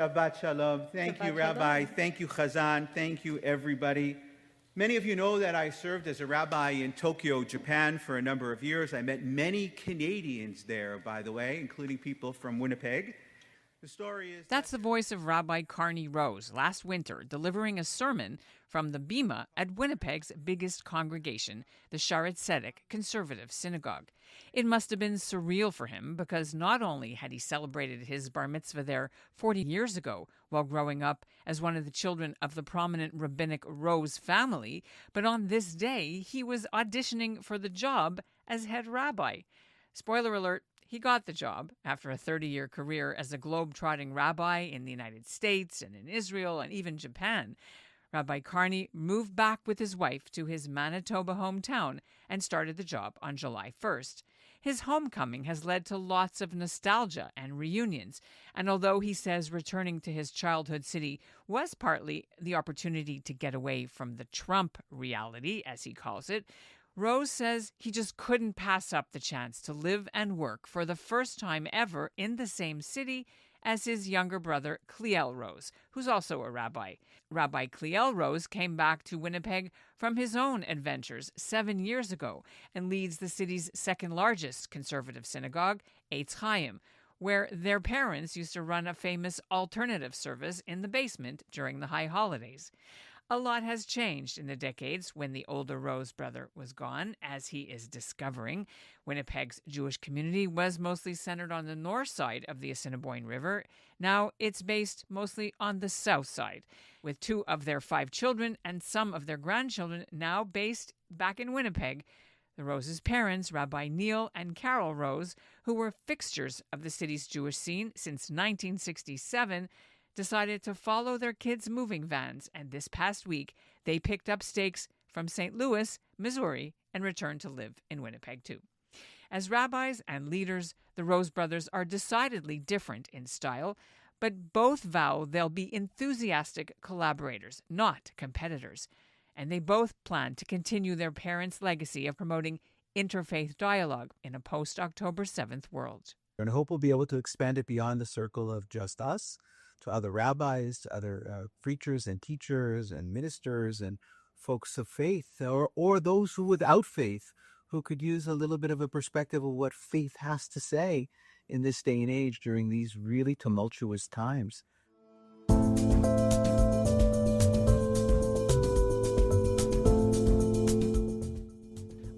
Shabbat Shalom. Thank you, Rabbi. Thank you, Chazan. Thank you, everybody. Many of you know that I served as a rabbi in Tokyo, Japan for a number of years. I met many Canadians there, by the way, including people from Winnipeg. The story is... That's the voice of Rabbi Carnie Rose last winter, delivering a sermon from the bima at Winnipeg's biggest congregation, the Shaarey Zedek conservative synagogue. It must have been surreal for him because not only had he celebrated his bar mitzvah there 40 years ago while growing up as one of the children of the prominent rabbinic Rose family, but on this day he was auditioning for the job as head rabbi. Spoiler alert, he got the job after a 30-year career as a globe-trotting rabbi in the United States and in Israel and even Japan. Rabbi Carnie moved back with his wife to his Manitoba hometown and started the job on July 1st. His homecoming has led to lots of nostalgia and reunions, and although he says returning to his childhood city was partly the opportunity to get away from the Trump reality, as he calls it, Rose says he just couldn't pass up the chance to live and work for the first time ever in the same city as his younger brother, Kliel Rose, who's also a rabbi. Rabbi Kliel Rose came back to Winnipeg from his own adventures 7 years ago and leads the city's second largest conservative synagogue, Etz Chayim, where their parents used to run a famous alternative service in the basement during the high holidays. A lot has changed in the decades when the older Rose brother was gone, as he is discovering. Winnipeg's Jewish community was mostly centered on the north side of the Assiniboine River. Now it's based mostly on the south side, with 2 of their 5 children and some of their grandchildren now based back in Winnipeg. The Rose's parents, Rabbi Neal and Carol Rose, who were fixtures of the city's Jewish scene since 1967, decided to follow their kids' moving vans, and this past week they picked up stakes from St. Louis, Missouri, and returned to live in Winnipeg too. As rabbis and leaders, the Rose brothers are decidedly different in style, but both vow they'll be enthusiastic collaborators, not competitors. And they both plan to continue their parents' legacy of promoting interfaith dialogue in a post-October 7th world. And I hope we'll be able to expand it beyond the circle of just us, to other rabbis, to other preachers and teachers and ministers and folks of faith, or those who without faith, who could use a little bit of a perspective of what faith has to say in this day and age during these really tumultuous times.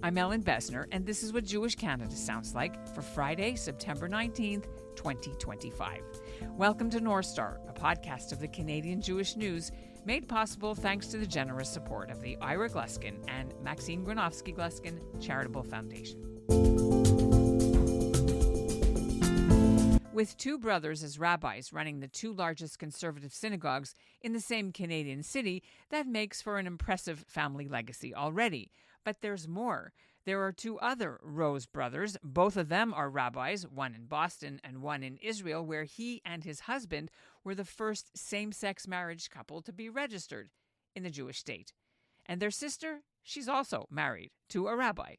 I'm Ellen Besner, and this is what Jewish Canada sounds like for Friday, September 19th, 2025. Welcome to North Star, a podcast of the Canadian Jewish News, made possible thanks to the generous support of the Ira Gluskin and Maxine Granovsky-Gluskin Charitable Foundation. With 2 brothers as rabbis running the 2 largest conservative synagogues in the same Canadian city, that makes for an impressive family legacy already. But there's more. There are 2 other Rose brothers. Both of them are rabbis, one in Boston and one in Israel, where he and his husband were the first same-sex marriage couple to be registered in the Jewish state. And their sister, she's also married to a rabbi.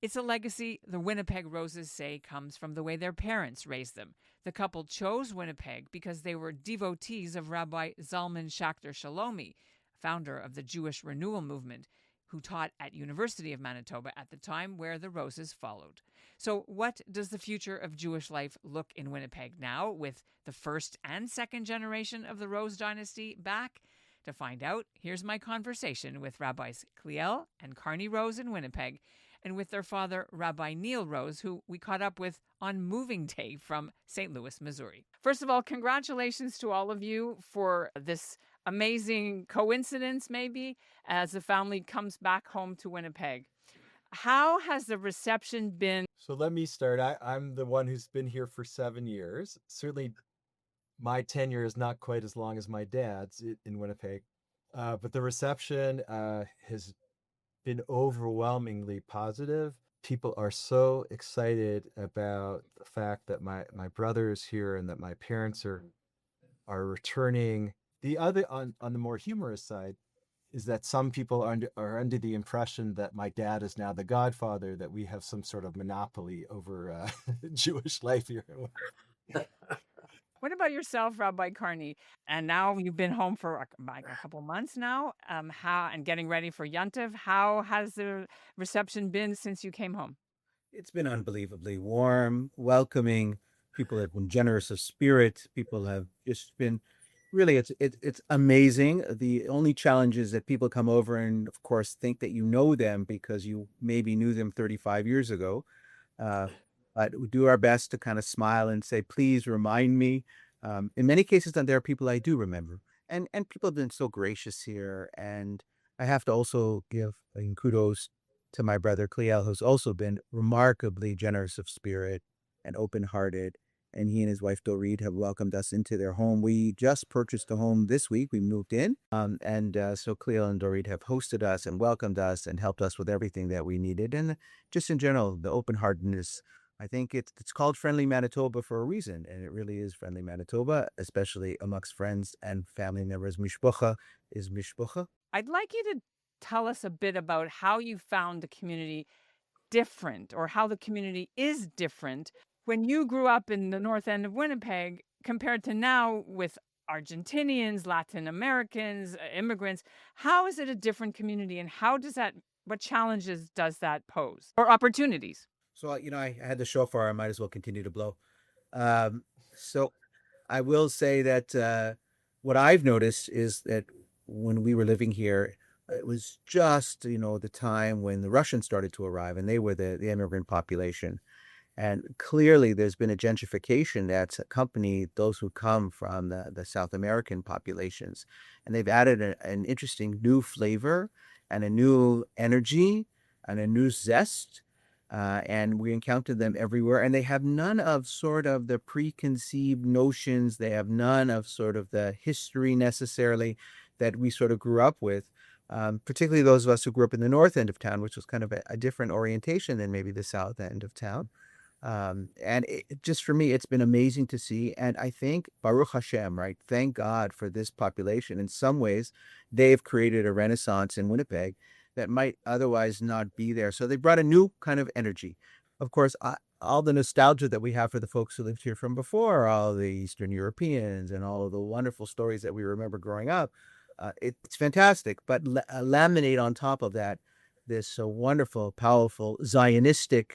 It's a legacy the Winnipeg Roses say comes from the way their parents raised them. The couple chose Winnipeg because they were devotees of Rabbi Zalman Schachter Shalomi, founder of the Jewish Renewal Movement, who taught at University of Manitoba at the time where the Roses followed. So what does the future of Jewish life look in Winnipeg now, with the first and second generation of the Rose dynasty back? To find out, here's my conversation with Rabbis Kliel and Carnie Rose in Winnipeg, and with their father, Rabbi Neal Rose, who we caught up with on moving day from St. Louis, Missouri. First of all, congratulations to all of you for this amazing coincidence, maybe, as the family comes back home to Winnipeg. How has the reception been? So let me start. I'm the one who's been here for 7 years. Certainly, my tenure is not quite as long as my dad's in Winnipeg. But the reception has been overwhelmingly positive. People are so excited about the fact that my brother is here and that my parents are returning. The other, on the more humorous side, is that some people are under the impression that my dad is now the godfather, that we have some sort of monopoly over Jewish life here. What about yourself, Rabbi Carnie? And now you've been home for like a couple months now. How and getting ready for Yontif. How has the reception been since you came home? It's been unbelievably warm, welcoming. People have been generous of spirit. People have just been really, it's amazing. The only challenge is that people come over and, of course, think that you know them because you maybe knew them 35 years ago. Uh, but we do our best to kind of smile and say, please remind me. In many cases, then there are people I do remember. And people have been so gracious here. And I have to also give kudos to my brother Kliel, who's also been remarkably generous of spirit and open-hearted. And he and his wife Dorit have welcomed us into their home. We just purchased a home this week. We moved in. So Kliel and Dorit have hosted us and welcomed us and helped us with everything that we needed. And just in general, the open-heartedness, I think it's called Friendly Manitoba for a reason. And it really is Friendly Manitoba, especially amongst friends and family members. Mishpucha is mishpucha. I'd like you to tell us a bit about how you found the community different, or how the community is different when you grew up in the north end of Winnipeg compared to now with Argentinians, Latin Americans, immigrants. How is it a different community, and what challenges does that pose, or opportunities? So, I had the shofar. I might as well continue to blow. So I will say that what I've noticed is that when we were living here, it was just, the time when the Russians started to arrive, and they were the immigrant population. And clearly there's been a gentrification that's accompanied those who come from the South American populations. And they've added an interesting new flavor and a new energy and a new zest. And we encounter them everywhere. And they have none of sort of the preconceived notions. They have none of sort of the history necessarily that we sort of grew up with. Particularly those of us who grew up in the north end of town, which was kind of a different orientation than maybe the south end of town. And just for me, it's been amazing to see. And I think Baruch Hashem, right? Thank God for this population. In some ways, they've created a renaissance in Winnipeg that might otherwise not be there. So they brought a new kind of energy. Of course, all the nostalgia that we have for the folks who lived here from before, all the Eastern Europeans and all of the wonderful stories that we remember growing up, it's fantastic. But laminate on top of that this wonderful, powerful, Zionistic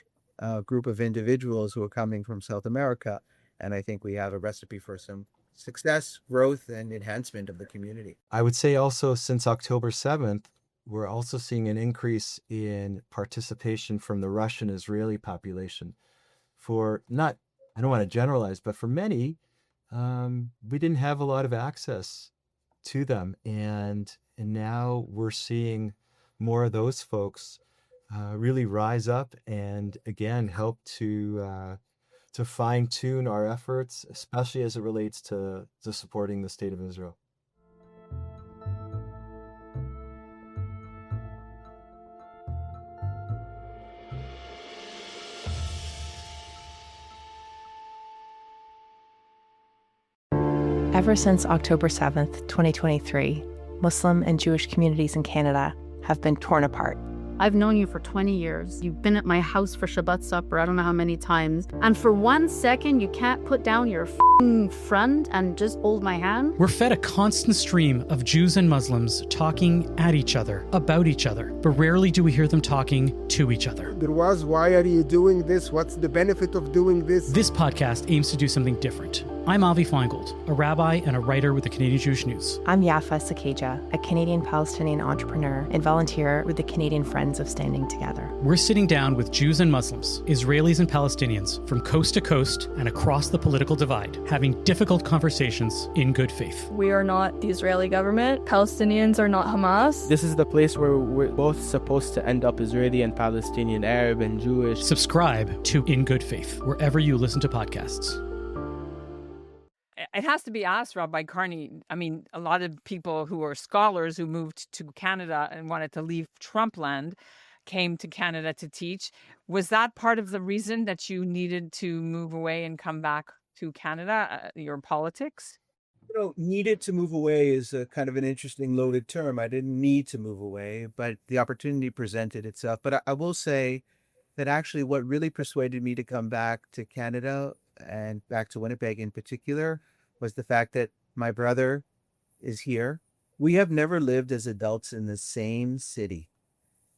group of individuals who are coming from South America. And I think we have a recipe for some success, growth, and enhancement of the community. I would say also since October 7th, we're also seeing an increase in participation from the Russian-Israeli population. I don't want to generalize, but for many, we didn't have a lot of access to them. And now we're seeing more of those folks really rise up and again help to fine tune our efforts, especially as it relates to supporting the state of Israel. Ever since October 7th, 2023, Muslim and Jewish communities in Canada have been torn apart. I've known you for 20 years. You've been at my house for Shabbat supper, I don't know how many times. And for 1 second, you can't put down your friend and just hold my hand? We're fed a constant stream of Jews and Muslims talking at each other, about each other, but rarely do we hear them talking to each other. There was, why are you doing this? What's the benefit of doing this? This podcast aims to do something different. I'm Avi Feingold, a rabbi and a writer with the Canadian Jewish News. I'm Yafa Sakeja, a Canadian-Palestinian entrepreneur and volunteer with the Canadian Friends of Standing Together. We're sitting down with Jews and Muslims, Israelis and Palestinians from coast to coast and across the political divide, having difficult conversations in good faith. We are not the Israeli government. Palestinians are not Hamas. This is the place where we're both supposed to end up, Israeli and Palestinian, Arab and Jewish. Subscribe to In Good Faith, wherever you listen to podcasts. It has to be asked, Rabbi Carnie. I mean, a lot of people who are scholars who moved to Canada and wanted to leave Trumpland came to Canada to teach. Was that part of the reason that you needed to move away and come back to Canada, your politics? Needed to move away is a kind of an interesting loaded term. I didn't need to move away, but the opportunity presented itself. But I will say that actually what really persuaded me to come back to Canada and back to Winnipeg in particular was the fact that my brother is here. We have never lived as adults in the same city.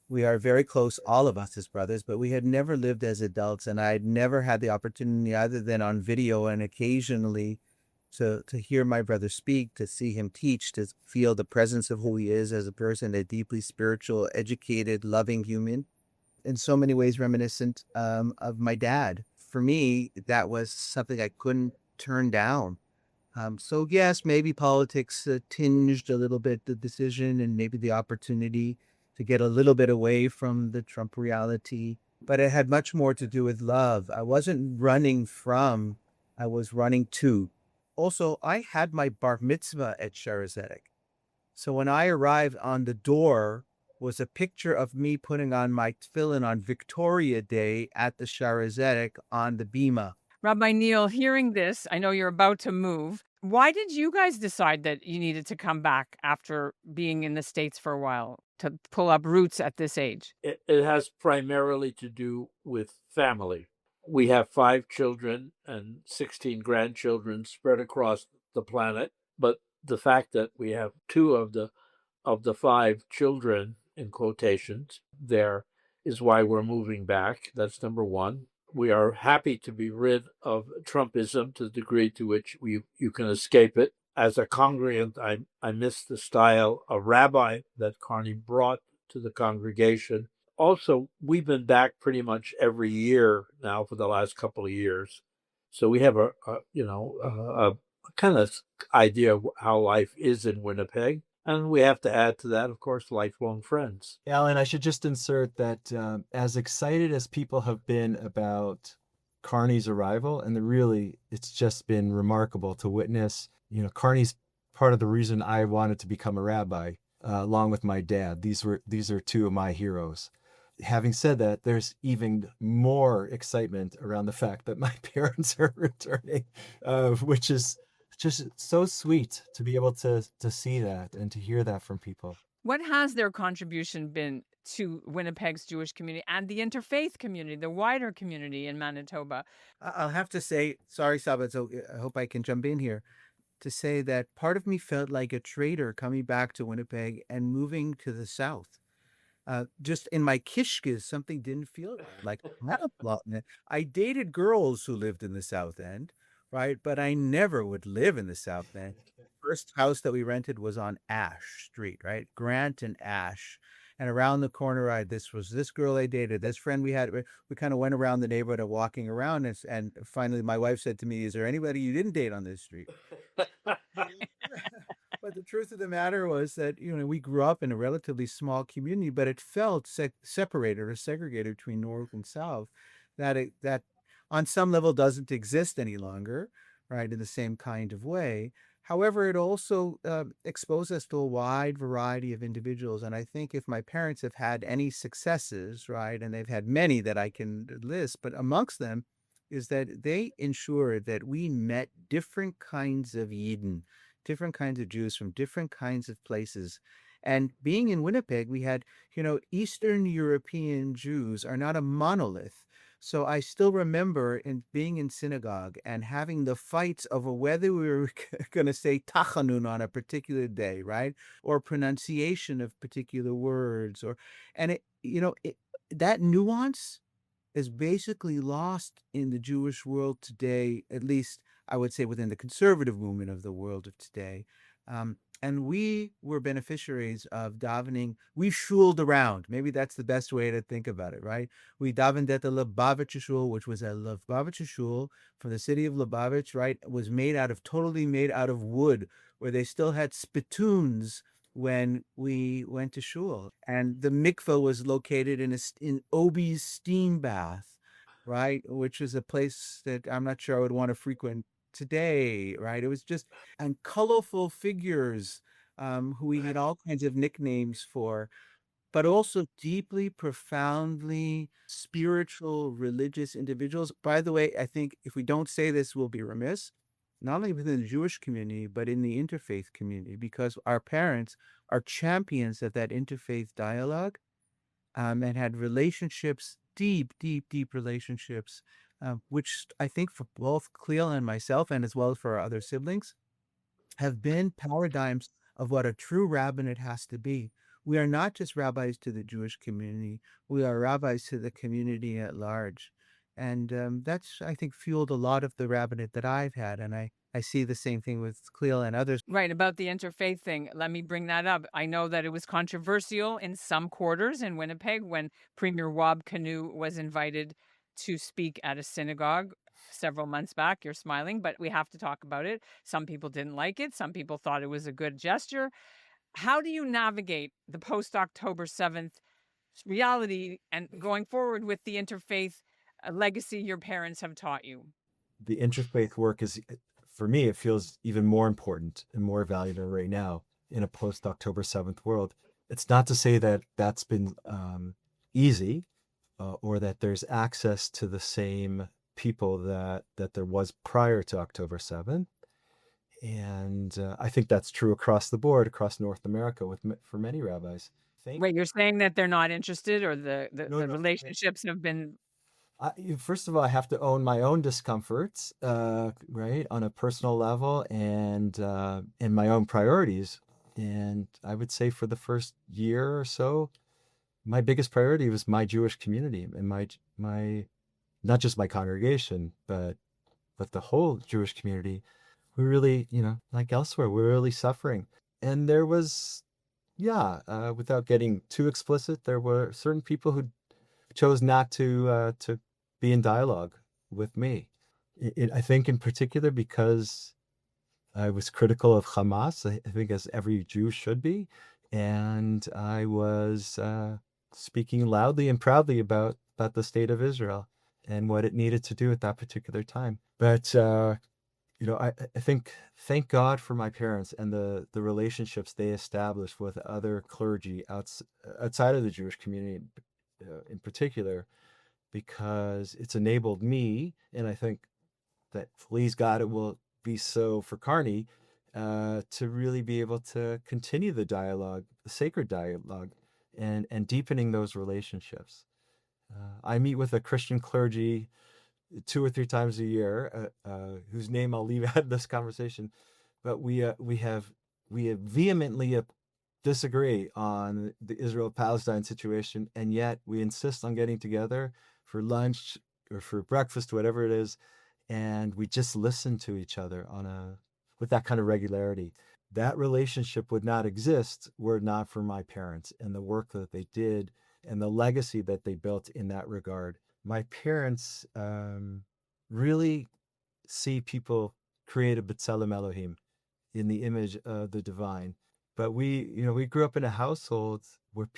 We are very close, all of us as brothers, but we had never lived as adults, and I had never had the opportunity, other than on video and occasionally, to hear my brother speak, to see him teach, to feel the presence of who he is as a person, a deeply spiritual, educated, loving human, in so many ways reminiscent of my dad. For me, that was something I couldn't turn down. So yes, maybe politics tinged a little bit the decision and maybe the opportunity to get a little bit away from the Trump reality, but it had much more to do with love. I wasn't running from, I was running to. Also, I had my bar mitzvah at Shaarey Zedek. So when I arrived, on the door was a picture of me putting on my tefillin on Victoria Day at the Shaarey Zedek on the bima. Rabbi Neal, hearing this, I know you're about to move. Why did you guys decide that you needed to come back after being in the States for a while to pull up roots at this age? It has primarily to do with family. We have 5 children and 16 grandchildren spread across the planet, but the fact that we have 2 of the 5 children, in quotations, there is why we're moving back. That's number one. We are happy to be rid of Trumpism to the degree to which you can escape it. As a congregant, I miss the style of rabbi that Carnie brought to the congregation. Also, we've been back pretty much every year now for the last couple of years. So we have a kind of idea of how life is in Winnipeg. And we have to add to that, of course, lifelong friends. Alan, I should just insert that as excited as people have been about Carnie's arrival, and it's just been remarkable to witness. Carnie's part of the reason I wanted to become a rabbi, along with my dad. These are 2 of my heroes. Having said that, there's even more excitement around the fact that my parents are returning, which is just so sweet to be able to see that and to hear that from people. What has their contribution been to Winnipeg's Jewish community and the interfaith community, the wider community in Manitoba? I'll have to say, sorry, Saba, so I hope I can jump in here, to say that part of me felt like a traitor coming back to Winnipeg and moving to the south. Just in my kishkas, something didn't feel right. Like, I dated girls who lived in the South End, right? But I never would live in the South End. First house that we rented was on Ash Street, right? Grant and Ash. And around the corner, this girl I dated, this friend we had. We kind of went around the neighborhood and walking around. And finally, my wife said to me, "Is there anybody you didn't date on this street?" But the truth of the matter was that, we grew up in a relatively small community, but it felt separated or segregated between North and South, that on some level doesn't exist any longer, right, in the same kind of way. However, it also exposed us to a wide variety of individuals. And I think if my parents have had any successes, right, and they've had many that I can list, but amongst them is that they ensured that we met different kinds of Yidden, different kinds of Jews from different kinds of places. And being in Winnipeg, we had, Eastern European Jews are not a monolith. So I still remember being in synagogue and having the fights over whether we were going to say tachanun on a particular day, right? Or pronunciation of particular words. That nuance is basically lost in the Jewish world today, at least I would say within the conservative movement of the world of today. And we were beneficiaries of davening. We shuled around. Maybe that's the best way to think about it, right? We davened at the Lubavitch shul, which was a Lubavitch shul from the city of Lubavitch, right? It was totally made out of wood, where they still had spittoons when we went to shul. And the mikveh was located in Obi's steam bath, right? Which is a place that I'm not sure I would want to frequent today, right? It was just, and colorful figures who we had all kinds of nicknames for, but also deeply, profoundly spiritual, religious individuals. By the way, I think if we don't say this, we'll be remiss, not only within the Jewish community, but in the interfaith community, because our parents are champions of that interfaith dialogue and had relationships, deep relationships which I think for both Kliel and myself, and as well as for our other siblings, have been paradigms of what a true rabbinate has to be. We are not just rabbis to the Jewish community, we are rabbis to the community at large. And that's, I think, fueled a lot of the rabbinate that I've had. And I see the same thing with Kliel and others. Right, about the interfaith thing. Let me bring that up. I know that it was controversial in some quarters in Winnipeg when Premier Wab Kinew was invited to speak at a synagogue several months back. You're smiling, but we have to talk about it. Some people didn't like it. Some people thought it was a good gesture. How do you navigate the post-October 7th reality and going forward with the interfaith legacy your parents have taught you? The interfaith work is, for me, it feels even more important and more valuable right now in a post-October 7th world. It's not to say that that's been easy or that there's access to the same people that there was prior to October 7th. And I think that's true across the board, across North America for many rabbis. Wait, you're saying that they're not interested, or the No, relationships have been... First of all, I have to own my own discomforts, right, on a personal level, and my own priorities. And I would say for the first year or so, my biggest priority was my Jewish community and my not just my congregation, but the whole Jewish community. We really, like elsewhere, we're really suffering. And there was, without getting too explicit, there were certain people who chose not to be in dialogue with me. I think in particular because I was critical of Hamas, I think as every Jew should be, and I was speaking loudly and proudly about the state of Israel and what it needed to do at that particular time. But I think, thank God for my parents and the relationships they established with other clergy outside of the Jewish community in particular, because it's enabled me, and I think that, please God, it will be so for Carnie, to really be able to continue the dialogue, the sacred dialogue, and deepening those relationships. I meet with a Christian clergy 2 or 3 times a year, whose name I'll leave out of this conversation, but we vehemently disagree on the Israel-Palestine situation, and yet we insist on getting together for lunch or for breakfast, whatever it is, and we just listen to each other with that kind of regularity. That relationship would not exist were it not for my parents and the work that they did and the legacy that they built in that regard. My parents really see people created b'tselem Elohim, in the image of the divine. But we grew up in a household where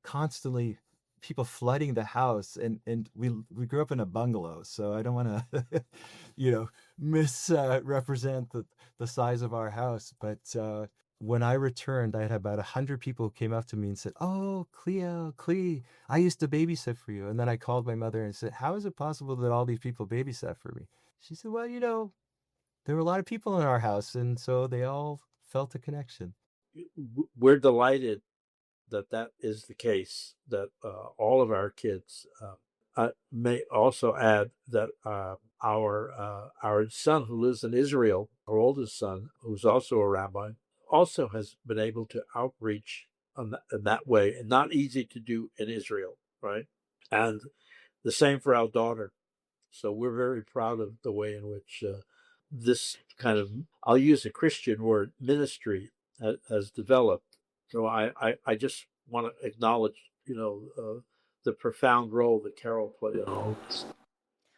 constantly people flooding the house, and we grew up in a bungalow, so I don't want to misrepresent the size of our house. But when I returned, I had about 100 people who came up to me and said, "Oh, Klee, I used to babysit for you." And then I called my mother and said, "How is it possible that all these people babysat for me?" She said, "Well, there were a lot of people in our house, and so they all felt a connection." We're delighted that is the case, that all of our kids. I may also add that our son who lives in Israel, our oldest son, who's also a rabbi, also has been able to outreach in that way, and not easy to do in Israel, right? And the same for our daughter. So we're very proud of the way in which this kind of, I'll use a Christian word, ministry has developed. So I just want to acknowledge, the profound role that Carol played in all this.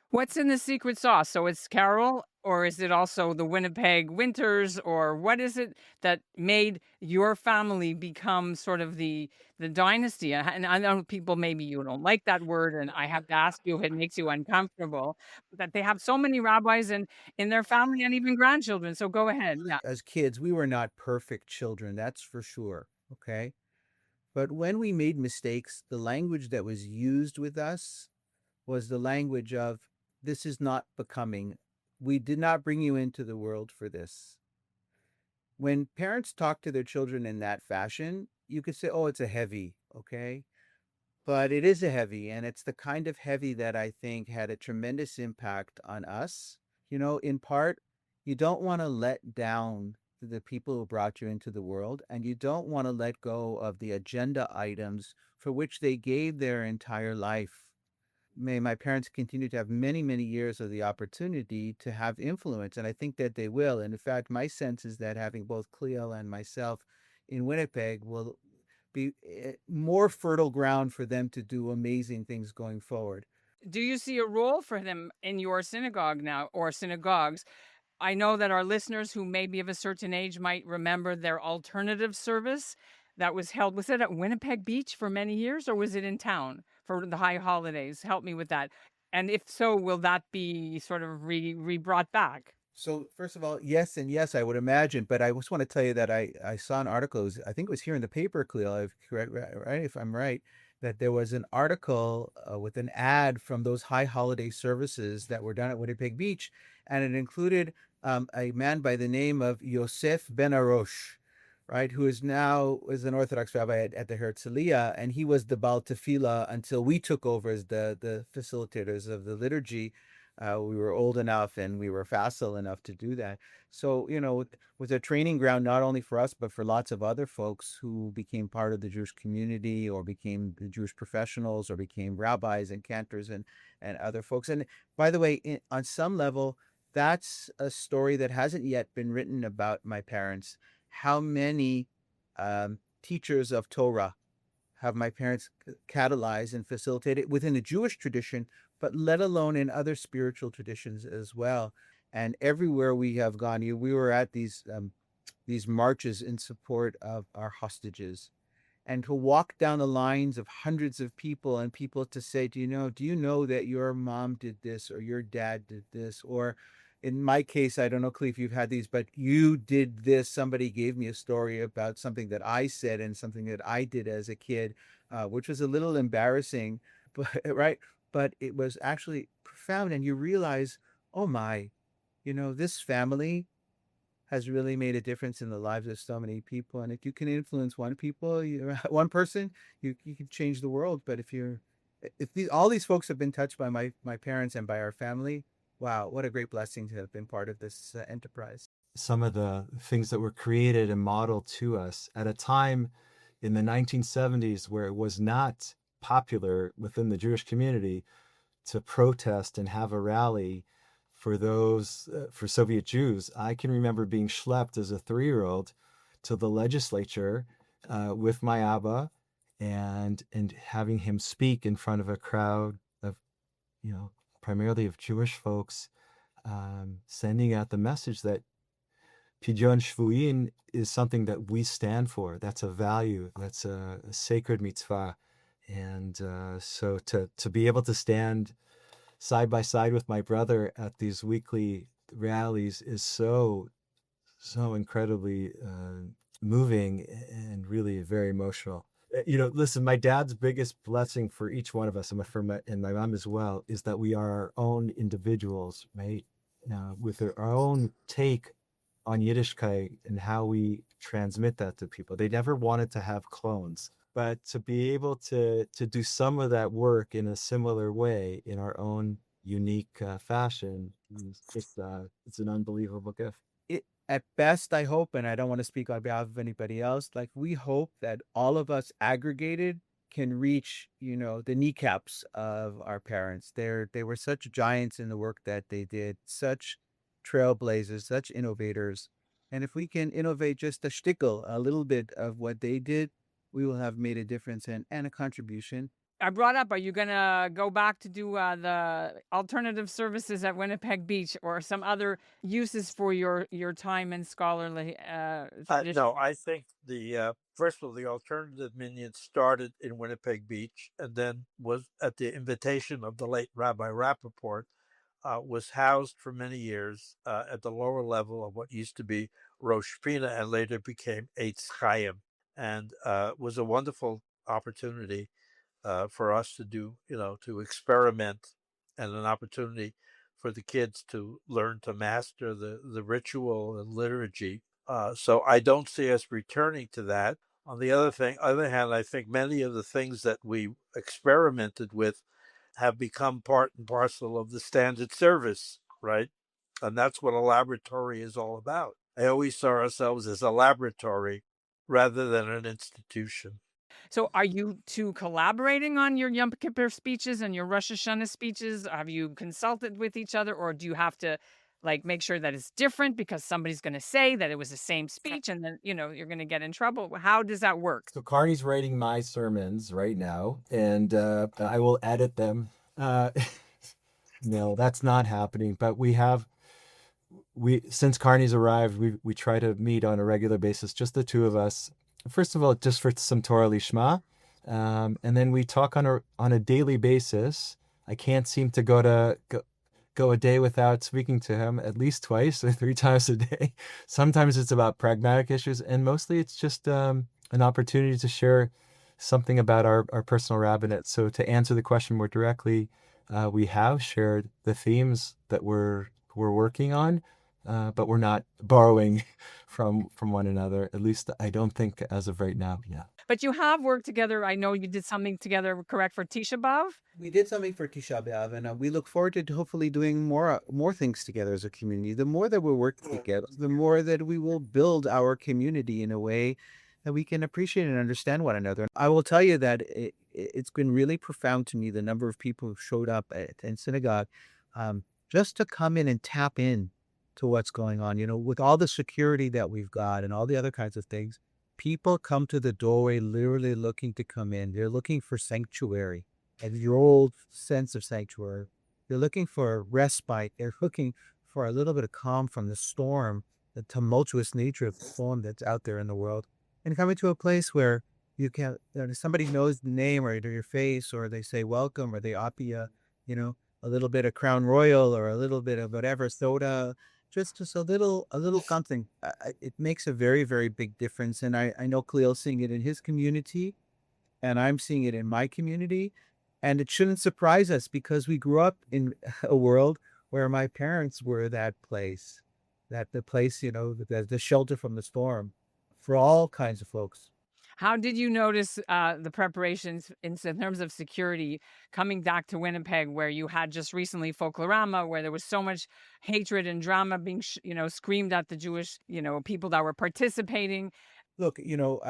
What's in the secret sauce? So it's Carol, or is it also the Winnipeg winters, or what is it that made your family become sort of the dynasty? And I know people, maybe you don't like that word, and I have to ask you if it makes you uncomfortable, that they have so many rabbis in their family and even grandchildren. So go ahead. Yeah. As kids, we were not perfect children, that's for sure, okay? But when we made mistakes, the language that was used with us was the language of, "This is not becoming. We did not bring you into the world for this." When parents talk to their children in that fashion, you could say, "Oh, it's a heavy," okay? but it is a heavy, and it's the kind of heavy that I think had a tremendous impact on us. In part, you don't want to let down the people who brought you into the world, and you don't want to let go of the agenda items for which they gave their entire life. May my parents continue to have many, many years of the opportunity to have influence, and I think that they will. And in fact, my sense is that having both Kliel and myself in Winnipeg will be more fertile ground for them to do amazing things going forward. Do you see a role for them in your synagogue now, or synagogues? I know that our listeners who may be of a certain age might remember their alternative service that was held. Was it at Winnipeg Beach for many years, or was it in town for the high holidays? Help me with that. And if so, will that be sort of re-brought back? So first of all, yes and yes, I would imagine. But I just want to tell you that I saw an article, I think it was here in the paper, Kliel, if I'm right, that there was an article with an ad from those high holiday services that were done at Winnipeg Beach, and it included a man by the name of Yosef Ben Arosh, right, who is an Orthodox rabbi at the Herzliya, and he was the Baal Tefillah until we took over as the facilitators of the liturgy. We were old enough and we were facile enough to do that. So, was a training ground not only for us, but for lots of other folks who became part of the Jewish community or became the Jewish professionals or became rabbis and cantors and other folks. And by the way, on some level, that's a story that hasn't yet been written about my parents. How many teachers of Torah have my parents catalyzed and facilitated within the Jewish tradition, but let alone in other spiritual traditions as well. And everywhere we have gone, we were at these marches in support of our hostages, and to walk down the lines of hundreds of people and people to say, do you know that your mom did this or your dad did this? Or in my case, I don't know, Klee, if you've had these, but you did this. Somebody gave me a story about something that I said and something that I did as a kid, which was a little embarrassing, but right. But it was actually profound. And you realize, oh my, this family has really made a difference in the lives of so many people. And if you can influence one person, you can change the world. But all these folks have been touched by my parents and by our family, wow, what a great blessing to have been part of this enterprise. Some of the things that were created and modeled to us at a time in the 1970s where it was not popular within the Jewish community to protest and have a rally for Soviet Jews. I can remember being schlepped as a 3-year-old to the legislature with my Abba and having him speak in front of a crowd of, primarily of Jewish folks, sending out the message that Pidyon Shvuyin is something that we stand for. That's a value. That's a sacred mitzvah. And so to be able to stand side by side with my brother at these weekly rallies is so incredibly moving and really very emotional. Listen, my dad's biggest blessing for each one of us, and my mom as well, is that we are our own individuals, right? With our own take on Yiddishkeit and how we transmit that to people. They never wanted to have clones. But to be able to do some of that work in a similar way in our own unique fashion, it's an unbelievable gift. At best, I hope, and I don't want to speak on behalf of anybody else, we hope that all of us aggregated can reach, the kneecaps of our parents. They were such giants in the work that they did, such trailblazers, such innovators. And if we can innovate just a shtickle, a little bit of what they did, we will have made a difference and a contribution. I brought up, are you going to go back to do the alternative services at Winnipeg Beach or some other uses for your time and scholarly No, I think first of all, the alternative minion started in Winnipeg Beach and then was at the invitation of the late Rabbi Rappaport, was housed for many years at the lower level of what used to be Rosh Pina and later became Etz Chayim, and was a wonderful opportunity for us to do, to experiment, and an opportunity for the kids to learn to master the ritual and liturgy. So I don't see us returning to that. On the other hand, I think many of the things that we experimented with have become part and parcel of the standard service, right? And that's what a laboratory is all about. I always saw ourselves as a laboratory rather than an institution. So are you two collaborating on your Yom Kippur speeches and your Rosh Hashanah speeches? Have you consulted with each other, or do you have to make sure that it's different because somebody's going to say that it was the same speech and then, you're going to get in trouble? How does that work? So Carnie's writing my sermons right now, and I will edit them. No, that's not happening. But since Carnie's arrived, we try to meet on a regular basis, just the two of us. First of all, just for some Torah Lishma, and then we talk on a daily basis. I can't seem to go a day without speaking to him at least twice or 3 times a day. Sometimes it's about pragmatic issues, and mostly it's just an opportunity to share something about our personal rabbinate. So to answer the question more directly, we have shared the themes that we're working on, but we're not borrowing from one another. At least I don't think as of right now. Yeah. But you have worked together. I know you did something together, correct, for Tisha B'Av? We did something for Tisha B'Av, and we look forward to hopefully doing more things together as a community. The more that we're working together, the more that we will build our community in a way that we can appreciate and understand one another. I will tell you that it's been really profound to me, the number of people who showed up in synagogue just to come in and tap in to what's going on. With all the security that we've got and all the other kinds of things, people come to the doorway literally looking to come in. They're looking for sanctuary, and your old sense of sanctuary. They're looking for respite. They're looking for a little bit of calm from the storm, the tumultuous nature of the storm that's out there in the world, and coming to a place where you can, somebody knows the name or your face, or they say welcome, or they offer you, a little bit of Crown Royal or a little bit of whatever soda. Just a little something. It makes a very, very big difference. And I know Kliel's seeing it in his community, and I'm seeing it in my community. And it shouldn't surprise us because we grew up in a world where my parents were that place, the place, the shelter from the storm for all kinds of folks. How did you notice the preparations in terms of security coming back to Winnipeg, where you had just recently Folklorama, where there was so much hatred and drama being, screamed at the Jewish, people that were participating? Look,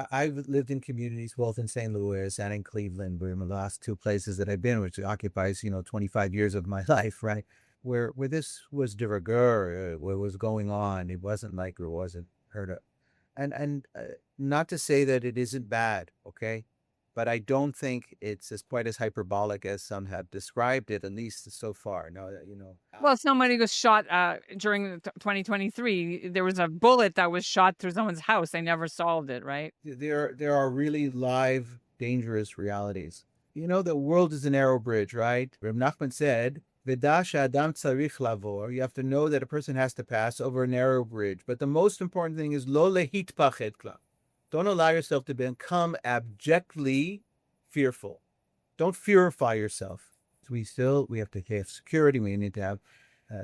I've lived in communities both in St. Louis and in Cleveland, where the last 2 places that I've been, which occupies, 25 years of my life, right? Where this was de rigueur, what was going on. It wasn't like it wasn't heard of. And not to say that it isn't bad, okay? But I don't think it's quite as hyperbolic as some have described it, at least so far. No, Well, somebody was shot during 2023. There was a bullet that was shot through someone's house. They never solved it, right? There are really live, dangerous realities. The world is a narrow bridge, right? Rabbi Nachman said, "V'da she'adam tzarich lavor." You have to know that a person has to pass over a narrow bridge. But the most important thing is lo lehitpachet klal. Don't allow yourself to become abjectly fearful. Don't fearify yourself. So we have to have security. We need to have,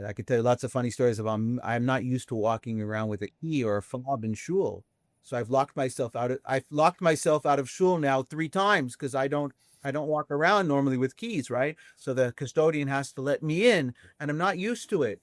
I could tell you lots of funny stories about, I'm not used to walking around with a key or a fob in shul. So I've locked myself out of shul now 3 times because I don't walk around normally with keys, right? So the custodian has to let me in, and I'm not used to it.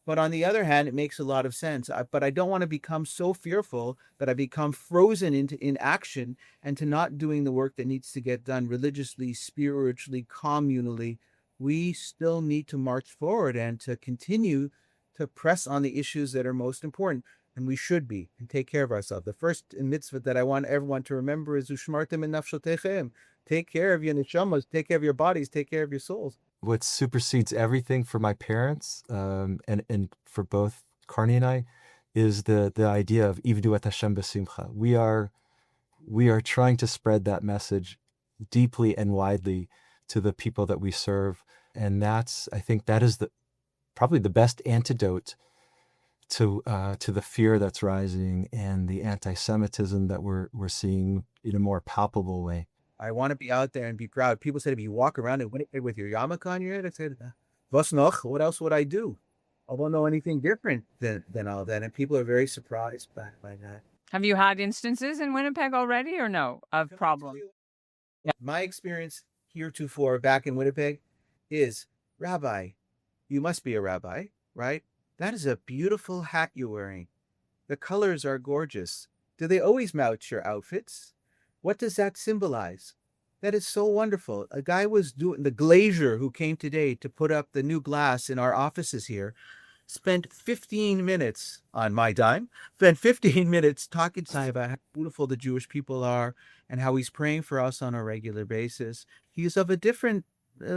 But on the other hand, it makes a lot of sense. But I don't want to become so fearful that I become frozen into inaction and to not doing the work that needs to get done religiously, spiritually, communally. We still need to march forward and to continue to press on the issues that are most important. And we should be, and take care of ourselves. The first mitzvah that I want everyone to remember is Ushmartem and Nafshotechem. Take care of your neshamas, take care of your bodies, take care of your souls. What supersedes everything for my parents, and for both Carnie and I, is the idea of Ivdu et Hashem b'simcha. We are trying to spread that message deeply and widely to the people that we serve, and I think that is probably the best antidote to the fear that's rising and the anti-Semitism that we're seeing in a more palpable way. I want to be out there and be proud. People said if you walk around with your yarmulke on your head, I said, "Was noch? What else would I do? I won't know anything different than all that." And people are very surprised by that. Have you had instances in Winnipeg already or no of problems? Yeah, my experience heretofore back in Winnipeg is, Rabbi, you must be a rabbi, right? That is a beautiful hat you're wearing. The colors are gorgeous. Do they always match your outfits? What does that symbolize? That is so wonderful. A guy was doing, the glazier who came today to put up the new glass in our offices here, spent 15 minutes on my dime, spent 15 minutes talking to me about how beautiful the Jewish people are and how he's praying for us on a regular basis. He's of a different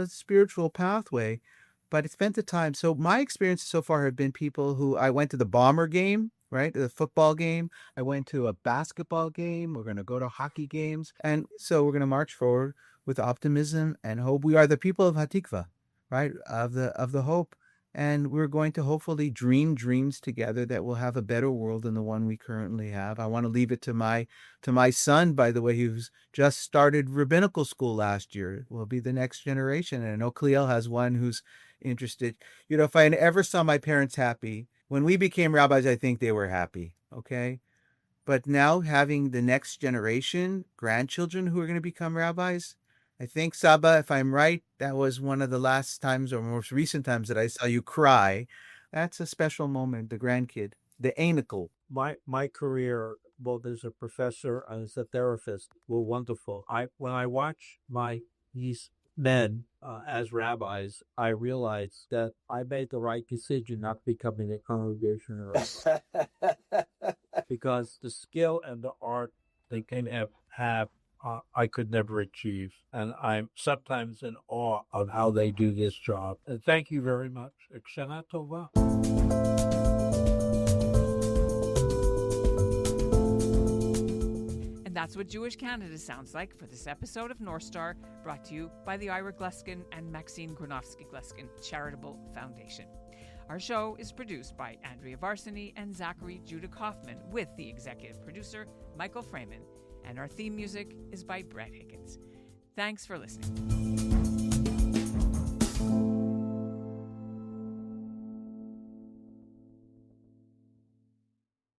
spiritual pathway, but he spent the time. So my experiences so far have been people who, I went to the Bomber game, right? The football game. I went to a basketball game. We're going to go to hockey games. And so we're going to march forward with optimism and hope. We are the people of Hatikva, right? Of the hope. And we're going to hopefully dream dreams together that will have a better world than the one we currently have. I want to leave it to my son, by the way, who's just started rabbinical school last year. Will be the next generation. And I know Kliel has one who's interested. You know, if I ever saw my parents happy, when we became rabbis, I think they were happy. Okay. But now having the next generation, grandchildren who are going to become rabbis, I think, Saba, if I'm right, that was one of the last times or most recent times that I saw you cry. That's a special moment, the grandkid, the anicle. My career, both as a professor and as a therapist, were wonderful. When I watch these men as rabbis, I realized that I made the right decision not becoming a congregational rabbi. Because the skill and the art they can have I could never achieve. And I'm sometimes in awe of how they do this job. And thank you very much. Shana Tova. And that's what Jewish Canada sounds like for this episode of North Star, brought to you by the Ira Gluskin and Maxine Gronowski-Gluskin Charitable Foundation. Our show is produced by Andrea Varsany and Zachary Judah Kaufman, with the executive producer, Michael Freeman. And our theme music is by Brett Higgins. Thanks for listening.